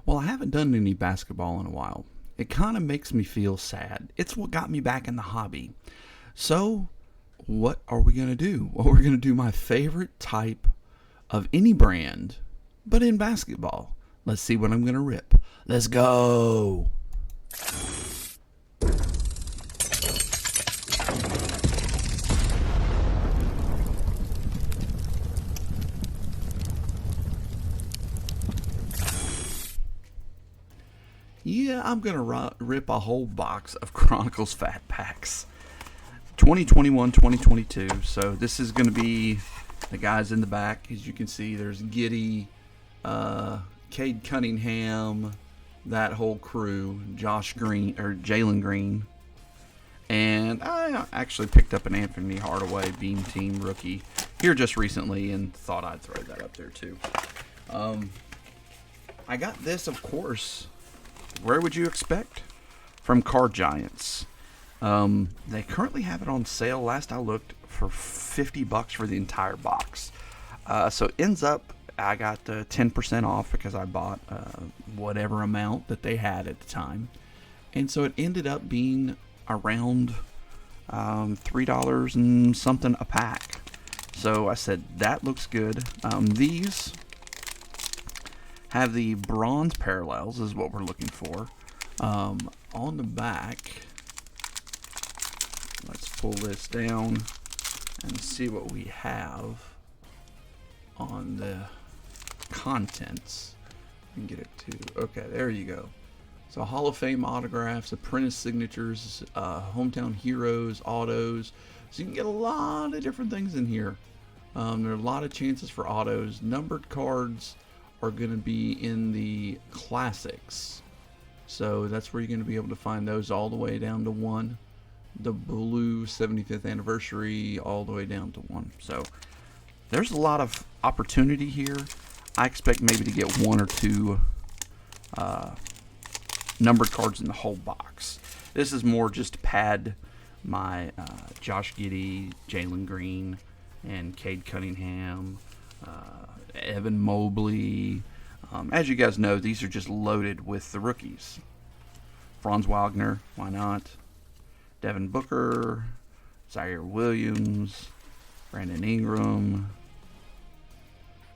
Well, I haven't done any basketball in a while. It kind of makes me feel sad. It's what got me back in the hobby. So, what are we going to do? Well, we're going to do my favorite type of any brand, but in basketball. Let's see what I'm going to rip. Let's go. Yeah, I'm going to rip a whole box of Chronicles Fat Packs. 2021, 2022. So this is going to be the guys in the back. As you can see, there's Giddy, Cade Cunningham, that whole crew, Josh Green, or Jalen Green. And I actually picked up an Anthony Hardaway Beam Team rookie here just recently and thought I'd throw that up there too. I got this, of course. Where would you expect? From Card Giants. They currently have it on sale. Last I looked, for $50 for the entire box. So it ends up, I got 10% off because I bought whatever amount that they had at the time. And so it ended up being around $3 and something a pack. So I said, that looks good. These have the bronze parallels is what we're looking for. On the back, let's pull this down and see what we have on the contents. And get it to, okay, there you go. So Hall of Fame autographs, apprentice signatures, hometown heroes, autos. So you can get a lot of different things in here. There are a lot of chances for autos. Numbered cards are going to be in the classics. So that's where you're going to be able to find those all the way down to 1. The blue 75th anniversary all the way down to 1. So there's a lot of opportunity here. I expect maybe to get 1 or 2 numbered cards in the whole box. This is more just to pad my Josh Giddey, Jalen Green, and Cade Cunningham, Evan Mobley. As you guys know, these are just loaded with the rookies. Franz Wagner, why not? Devin Booker, Zaire Williams, Brandon Ingram,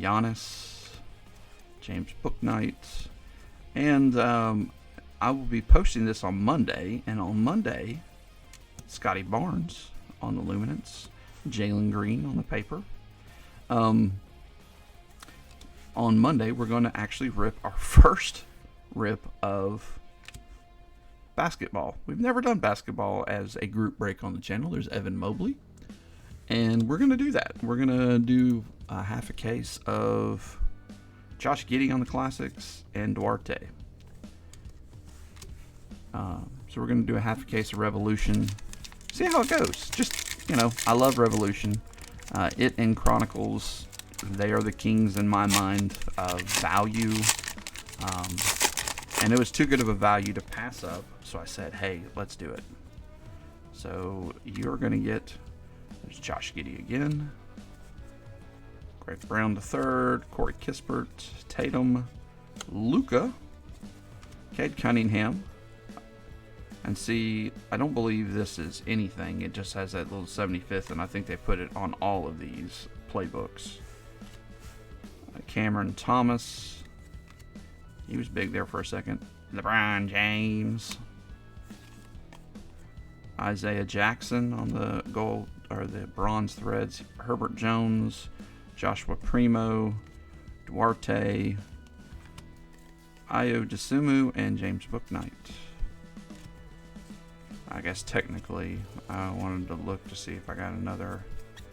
Giannis, James Bouknight, and I will be posting this on Monday. And on Monday, Scotty Barnes on the Luminance, Jalen Green on the paper. On Monday, we're going to actually rip our first rip of basketball. We've never done basketball as a group break on the channel. There's Evan Mobley. And we're going to do that. We're going to do half a case of Josh Giddey on the classics and Duarte. So we're going to do a half a case of Revolution. See how it goes. Just, I love Revolution. It and Chronicles, they are the kings in my mind of value. And it was too good of a value to pass up. So I said, hey, let's do it. So you're going to get, there's Josh Giddey again. Greg Brown III, Corey Kispert, Tatum, Luka, Cade Cunningham. And see, I don't believe this is anything. It just has that little 75th, and I think they put it on all of these playbooks. Cameron Thomas. He was big there for a second. LeBron James. Isaiah Jackson on the gold or the bronze threads. Herbert Jones, Joshua Primo, Duarte, Ayo Dosunmu, and James Bouknight. I guess technically I wanted to look to see if I got another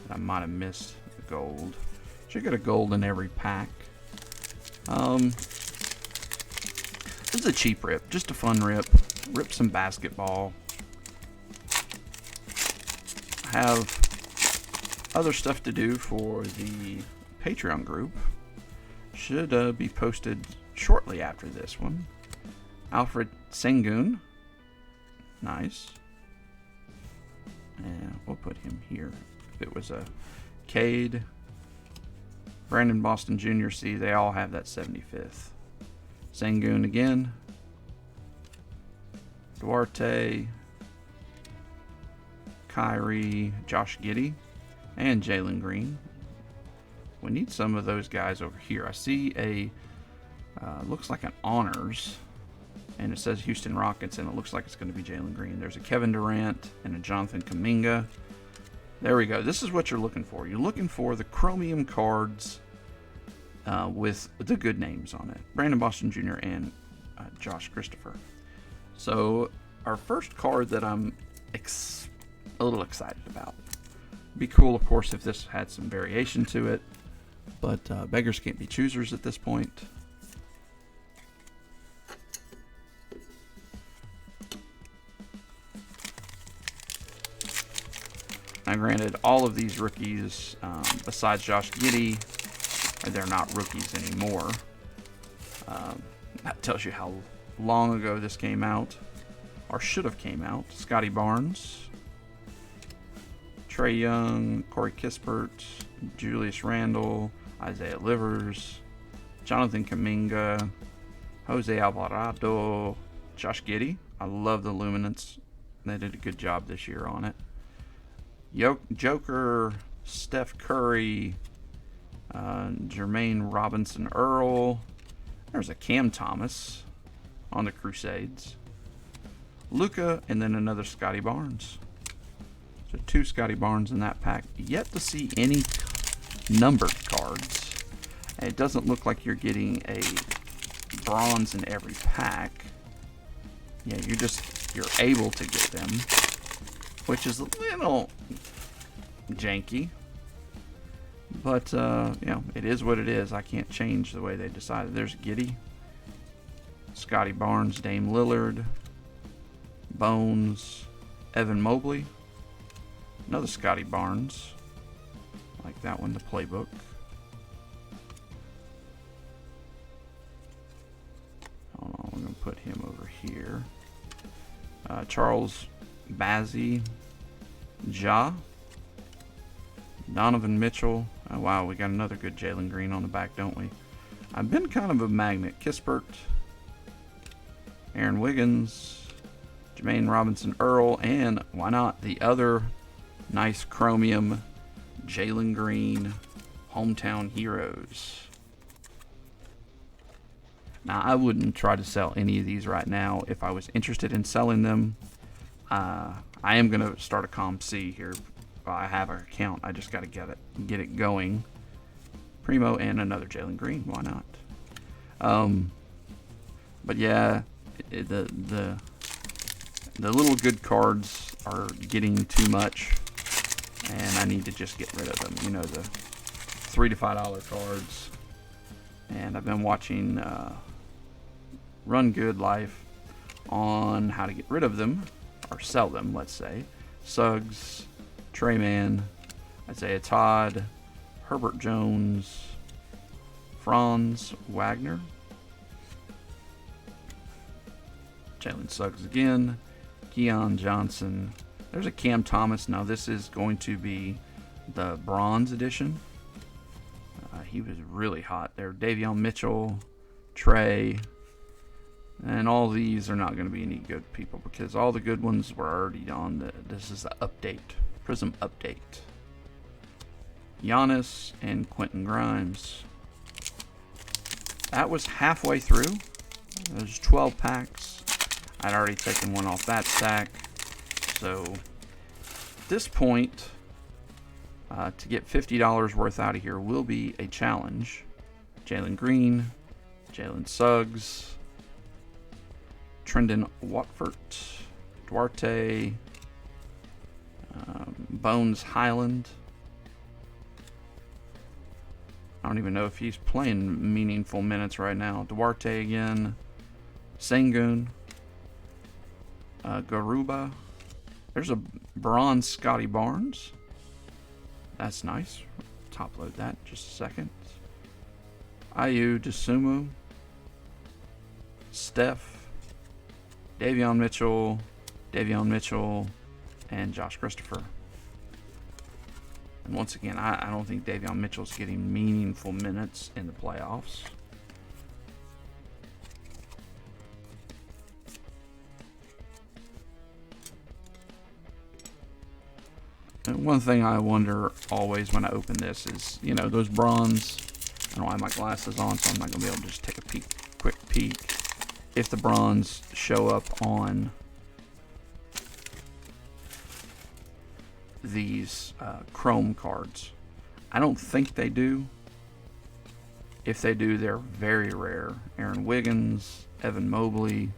that I might have missed the gold. Should get a gold in every pack. This is a cheap rip, just a fun rip. Rip some basketball. I have other stuff to do for the Patreon group. Should be posted shortly after this one. Alfred Sengun. Nice. And we'll put him here. If it was a Cade, Brandon Boston Jr., see, they all have that 75th. Sengun again. Duarte. Kyrie. Josh Giddey. And Jalen Green. We need some of those guys over here. I see a, looks like an honors. And it says Houston Rockets, and it looks like it's going to be Jalen Green. There's a Kevin Durant and a Jonathan Kuminga. There we go. This is what you're looking for. You're looking for the chromium cards with the good names on it. Brandon Boston Jr. and Josh Christopher. So our first card that I'm a little excited about. Be cool, of course, if this had some variation to it. But beggars can't be choosers at this point. Now, granted, all of these rookies, besides Josh Giddey, they're not rookies anymore. That tells you how long ago this came out, or should have came out. Scotty Barnes, Trae Young, Corey Kispert, Julius Randle, Isaiah Livers, Jonathan Kuminga, Jose Alvarado, Josh Giddey. I love the Luminance. They did a good job this year on it. Joker, Steph Curry, Jermaine Robinson Earl. There's a Cam Thomas on the Crusades. Luka, and then another Scotty Barnes. So 2 Scotty Barnes in that pack. Yet to see any numbered cards. And it doesn't look like you're getting a bronze in every pack. Yeah, you're able to get them, which is a little janky. But, it is what it is. I can't change the way they decided. There's Giddey, Scotty Barnes, Dame Lillard, Bones, Evan Mobley, another Scotty Barnes. Like that one, the playbook. Hold on, we're going to put him over here. Charles Bazzi, Ja, Donovan Mitchell. Oh, wow, we got another good Jalen Green on the back, don't we? I've been kind of a magnet. Kispert, Aaron Wiggins, Jermaine Robinson Earl, and why not the other nice chromium Jalen Green Hometown Heroes. Now, I wouldn't try to sell any of these right now. If I was interested in selling them, I am going to start a ComC here. I have an account. I just got to get it going. Primo and another Jalen Green. Why not? But yeah, the little good cards are getting too much, and I need to just get rid of them. You know, the $3 to $5 cards. And I've been watching Run Good Life on how to get rid of them, or sell them, let's say. Suggs, Trey Man, Isaiah Todd, Herbert Jones, Franz Wagner, Jalen Suggs again, Keon Johnson. There's a Cam Thomas. Now this is going to be the bronze edition. He was really hot there. Davion Mitchell, Trey, and all these are not going to be any good people because all the good ones were already on this is the update, Prism update. Giannis and Quentin Grimes. That was halfway through. There's 12 packs. I'd already taken one off that stack. So at this point, to get $50 worth out of here will be a challenge. Jalen Green, Jalen Suggs, Trendon Watford, Duarte, Bones Highland. I don't even know if he's playing meaningful minutes right now. Duarte again, Sengun, Garuba. There's a bronze Scotty Barnes. That's nice. Top load that in just a second. Ayu Dosunmu, Steph, Davion Mitchell, and Josh Christopher. And once again, I don't think Davion Mitchell's getting meaningful minutes in the playoffs. And one thing I wonder always when I open this is, you know, those bronze. I don't have my glasses on, so I'm not going to be able to just take a quick peek. If the bronze show up on these chrome cards. I don't think they do. If they do, they're very rare. Aaron Wiggins, Evan Mobley,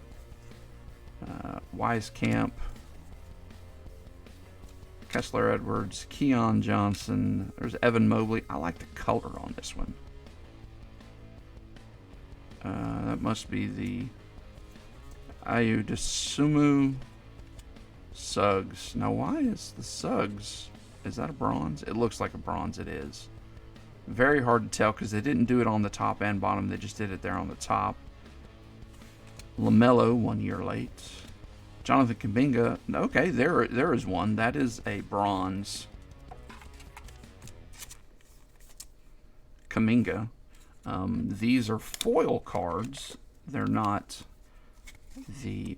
Wisekamp, Kessler Edwards, Keon Johnson. There's Evan Mobley. I like the color on this one. That must be the Ayu Dosunmu Suggs. Now, why is the Suggs? Is that a bronze? It looks like a bronze. It is. Very hard to tell because they didn't do it on the top and bottom. They just did it there on the top. LaMelo, 1 year late. Jonathan Kuminga. Okay, there is one. That is a bronze. Kuminga. These are foil cards. They're not the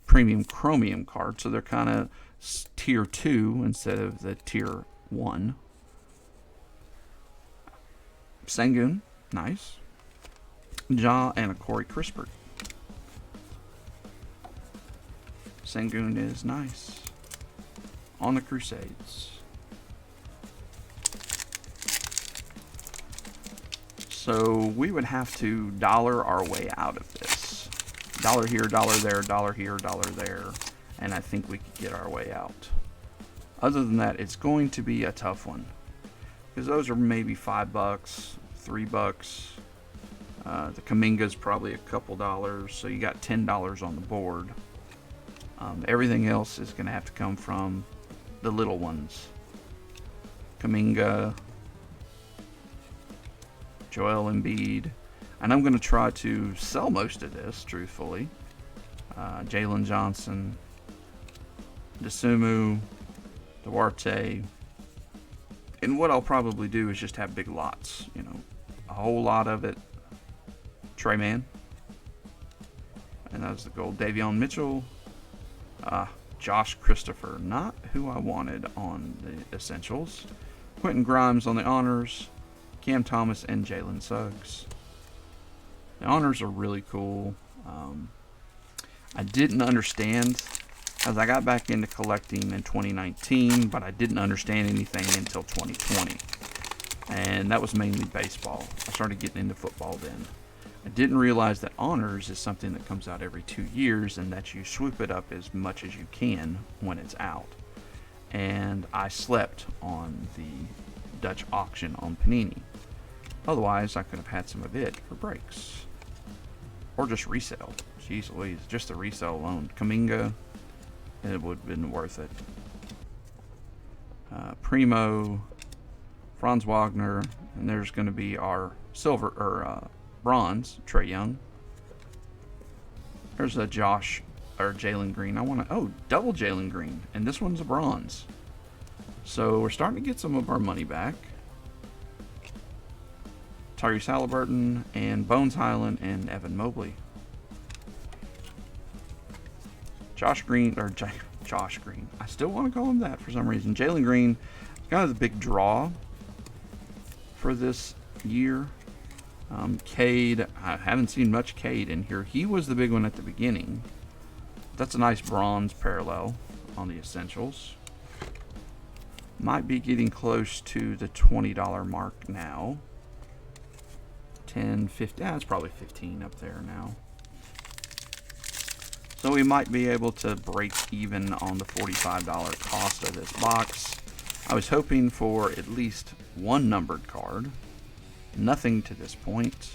premium chromium cards, so they're kind of tier 2 instead of the tier 1. Sengun, nice. Ja and a Corey Crispert. Sengun is nice. On the Crusades. So we would have to dollar our way out of this. Dollar here, dollar there, dollar here, dollar there. And I think we could get our way out. Other than that, it's going to be a tough one. Because those are maybe $5, $3. The Kuminga's probably a couple dollars. So you got $10 on the board. Everything else is going to have to come from the little ones. Kuminga, Joel Embiid. And I'm going to try to sell most of this, truthfully. Jalen Johnson, Dosunmu, Duarte. And what I'll probably do is just have big lots. You know, a whole lot of it. Trey Mann. And that's the gold. Davion Mitchell. Josh Christopher. Not who I wanted on the Essentials. Quentin Grimes on the honors. Cam Thomas and Jalen Suggs. The honors are really cool. I didn't understand as I got back into collecting in 2019, but I didn't understand anything until 2020. And that was mainly baseball. I started getting into football then. I didn't realize that honors is something that comes out every 2 years and that you swoop it up as much as you can when it's out. And I slept on the Dutch auction on Panini. Otherwise, I could have had some of it for breaks. Or just resale. Jeez Louise, just the resale alone. Kuminga, it would have been worth it. Primo, Franz Wagner, and there's going to be our silver or bronze, Trae Young. There's a Jalen Green. I want to double Jalen Green, and this one's a bronze. So we're starting to get some of our money back. Tyrese Halliburton and Bones Highland and Evan Mobley. Josh Green. I still want to call him that for some reason. Jalen Green is kind of the big draw for this year. Cade, I haven't seen much Cade in here. He was the big one at the beginning. That's a nice bronze parallel on the Essentials. Might be getting close to the $20 mark now. 10, 15, it's probably 15 up there now. So we might be able to break even on the $45 cost of this box. I was hoping for at least one numbered card. Nothing to this point.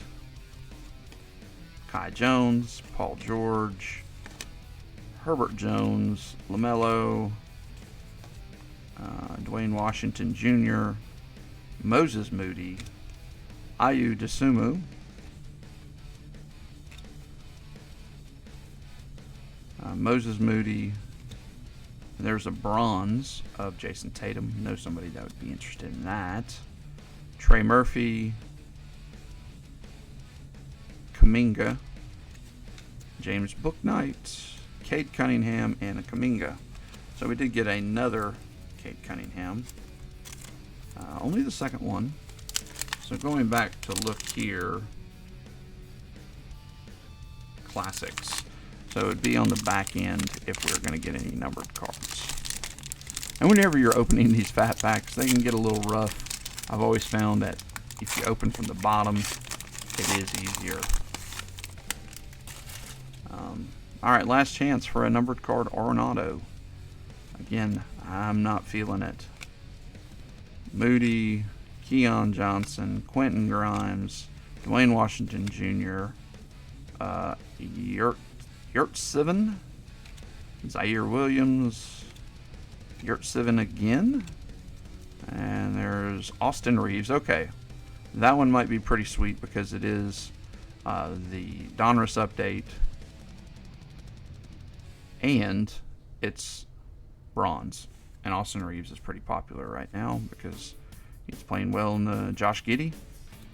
Kai Jones, Paul George, Herbert Jones, LaMelo, Dwayne Washington Jr., Moses Moody, Ayu Dosunmu, Moses Moody. There's a bronze of Jason Tatum. Know somebody that would be interested in that. Trey Murphy, Kuminga, James Bouknight, Cade Cunningham, and a Kuminga. So we did get another Kate Cunningham. Only the second one. So going back to look here, classics. So it would be on the back end if we were going to get any numbered cards. And whenever you're opening these fat packs, they can get a little rough. I've always found that if you open from the bottom, it is easier. Alright, last chance for a numbered card or an auto. Again, I'm not feeling it. Moody, Keon Johnson, Quentin Grimes, Dwayne Washington Jr., Yurtseven, Zaire Williams, Yurtseven again, and there's Austin Reeves. Okay, that one might be pretty sweet because it is the Donruss update, and it's bronze. And Austin Reeves is pretty popular right now because he's playing well in the Josh Giddey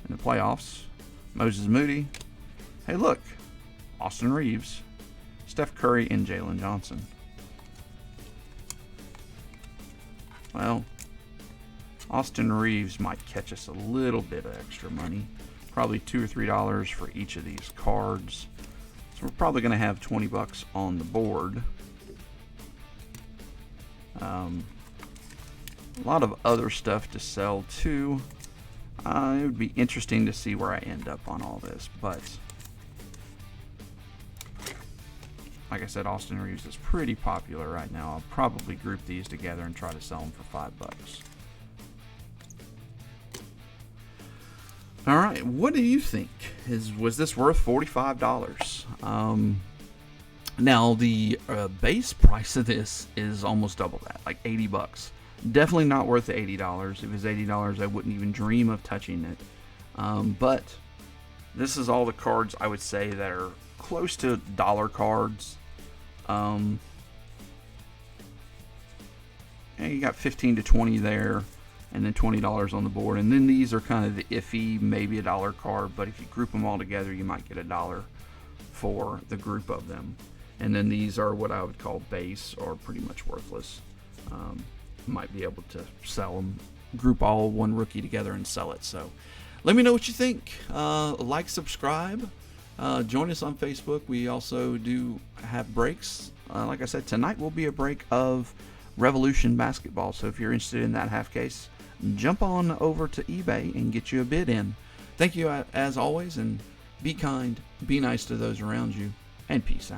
in the playoffs. Moses Moody. Hey, look, Austin Reeves, Steph Curry, and Jalen Johnson. Well, Austin Reeves might catch us a little bit of extra money, probably $2 or $3 for each of these cards. So we're probably going to have 20 bucks on the board. A lot of other stuff to sell too. It would be interesting to see where I end up on all this, but like I said, Austin Reeves is pretty popular right now. I'll probably group these together and try to sell them for $5. All right, what do you think? Was this worth $45? Now the base price of this is almost double that, like 80 bucks. Definitely not worth the $80. If it was $80, I wouldn't even dream of touching it. But this is all the cards I would say that are close to dollar cards. And you got 15 to 20 there, and then $20 on the board. And then these are kind of the iffy, maybe a dollar card, but if you group them all together, you might get $1 for the group of them. And then these are what I would call base, or pretty much worthless. Might be able to sell them, group all one rookie together and sell it. So let me know what you think. Like, subscribe, join us on Facebook. We also do have breaks. Like I said, tonight will be a break of Revolution Basketball. So if you're interested in that half case, jump on over to eBay and get you a bid in. Thank you as always, and be kind, be nice to those around you, and peace out.